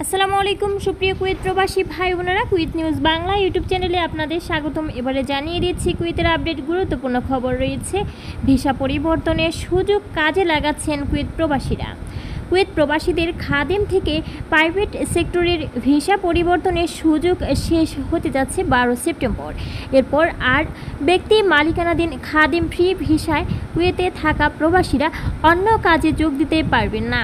আসসালামু আলাইকুম সুপ্রিয় কুয়েত প্রবাসী ভাই বোনেরা, কুয়েত নিউজ বাংলা ইউটিউব চ্যানেলে আপনাদের স্বাগতম। এবারে জানিয়ে দিচ্ছি কুয়েতের আপডেট গুরুত্বপূর্ণ খবর রয়েছে। ভিসা পরিবর্তনের সুযোগ কাজে লাগাচ্ছেন কুয়েত প্রবাসীরা। কুয়েত প্রবাসীদের খাদেম থেকে প্রাইভেট সেক্টরের ভিসা পরিবর্তনের সুযোগ শেষ হতে যাচ্ছে 12 সেপ্টেম্বর। এরপর আর ব্যক্তি মালিকানাধীন খাদেম ফ্রি ভিসায় কুয়েতে থাকা প্রবাসীরা অন্য কাজে যোগ দিতে পারবেন না।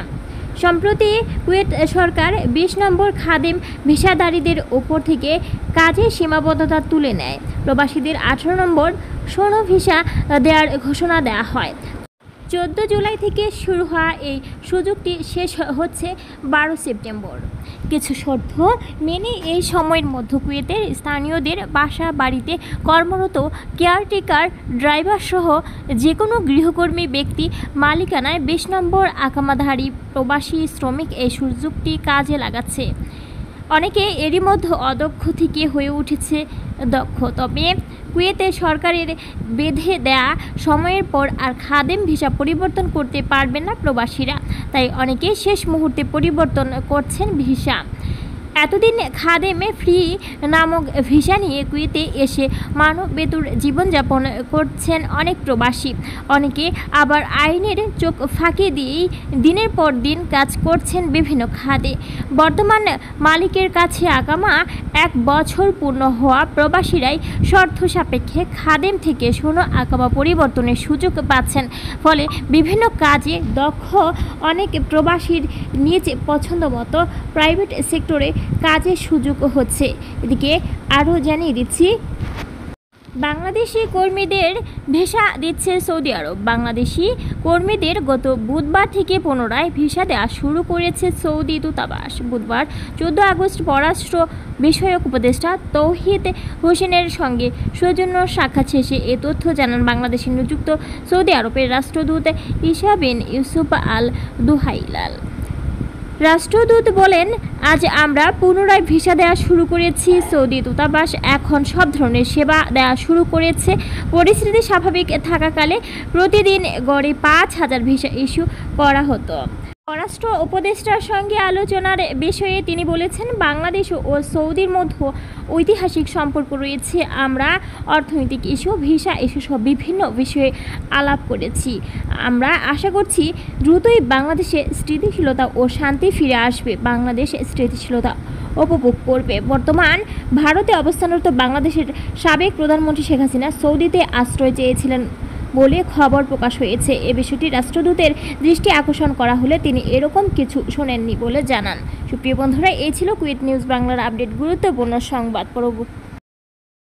সম্প্রতি কুয়েত সরকার 20 নম্বর খাদেম ভিসাধারীদের ওপর থেকে কাজের সীমাবদ্ধতা তুলে নেয়। প্রবাসীদের 18 নম্বর শোনো ভিসা দেওয়ার ঘোষণা দেওয়া হয়। 14 জুলাই থেকে শুরু হওয়া এই সুযোগটি শেষ হচ্ছে 12 সেপ্টেম্বর। কিছু শর্ত মেনে এই সময়ের মধ্যে কুয়েতের স্থানীয়দের বাসা বাড়িতে কর্মরত কেয়ারটেকার ড্রাইভার সহ যে কোনো গৃহকর্মী ব্যক্তি মালিকানায় 20 নম্বর আকামাধারী প্রবাসী শ্রমিক এই সুযোগটি কাজে লাগাচ্ছে। অনেকে এরই মধ্যে অদক্ষ থেকে হয়ে উঠেছে দক্ষ। তবে কুয়েতে সরকারের বেঁধে দেয়া সময়ের পর আর খাদেম ভিসা পরিবর্তন করতে পারবেন না প্রবাসীরা, তাই অনেকে শেষ মুহূর্তে পরিবর্তন করছেন ভিসা। এতদিন খাদেমে ফ্রি নামক ভিসা নিয়ে কুয়েতে এসে মানবেতর জীবনযাপন করছেন অনেক প্রবাসী। অনেকে আবার আইনের চোখ ফাঁকি দিয়েই দিনের পর দিন কাজ করছেন বিভিন্ন খাতে। বর্তমান মালিকের কাছে আগামা 1 বছর পূর্ণ হওয়া প্রবাসীরাই শর্ত সাপেক্ষে খাদেম থেকে শূন্য আকামা পরিবর্তনের সুযোগ পাচ্ছেন। ফলে বিভিন্ন কাজে দক্ষ অনেক প্রবাসীর নিজ পছন্দ মতো প্রাইভেট সেক্টরে কাজের সুযোগ হচ্ছে। এদিকে আরও জানিয়ে দিচ্ছি, বাংলাদেশি কর্মীদের ভিসা দিচ্ছে সৌদি আরব। বাংলাদেশি কর্মীদের গত বুধবার থেকে পুনরায় ভিসা দেওয়া শুরু করেছে সৌদি দূতাবাস। বুধবার 14 আগস্ট পররাষ্ট্র বিষয়ক উপদেষ্টা তৌহিদ হোসেনের সঙ্গে সৌজন্য সাক্ষাৎ শেষে এ তথ্য জানান বাংলাদেশে নিযুক্ত সৌদি আরবের রাষ্ট্রদূত ঈসা বিন ইউসুফ আল দুহাইলাল। রাষ্ট্রদূত বলেন, আজ আমরা পুনরায় ভিসা দেওয়া শুরু করেছি। সৌদি দূতাবাস এখন সব ধরনের সেবা দেওয়া শুরু করেছে। পরিস্থিতি স্বাভাবিক থাকাকালে প্রতিদিন গড়ে 5000 ভিসা ইস্যু করা হতো। পররাষ্ট্র উপদেষ্টার সঙ্গে আলোচনার বিষয়ে তিনি বলেছেন, বাংলাদেশ ও সৌদির মধ্যে ঐতিহাসিক সম্পর্ক রয়েছে। আমরা অর্থনৈতিক ইস্যু, ভিসা ইস্যু সব বিভিন্ন বিষয়ে আলাপ করেছি। আমরা আশা করছি দ্রুতই বাংলাদেশে স্থিতিশীলতা ও শান্তি ফিরে আসবে। বাংলাদেশ স্থিতিশীলতা উপভোগ করবে। বর্তমান ভারতে অবস্থানরত বাংলাদেশের সাবেক প্রধানমন্ত্রী শেখ হাসিনা সৌদিতে আশ্রয় চেয়েছিলেন বলে খবর প্রকাশ হয়েছে। এ বিষয়টি রাষ্ট্রদূতের দৃষ্টি আকর্ষণ করা হলে তিনি এরকম কিছু শোনেননি বলে জানান। সুপ্রিয় বন্ধুরা, এই ছিল কুয়েত নিউজ বাংলার আপডেট গুরুত্বপূর্ণ সংবাদ।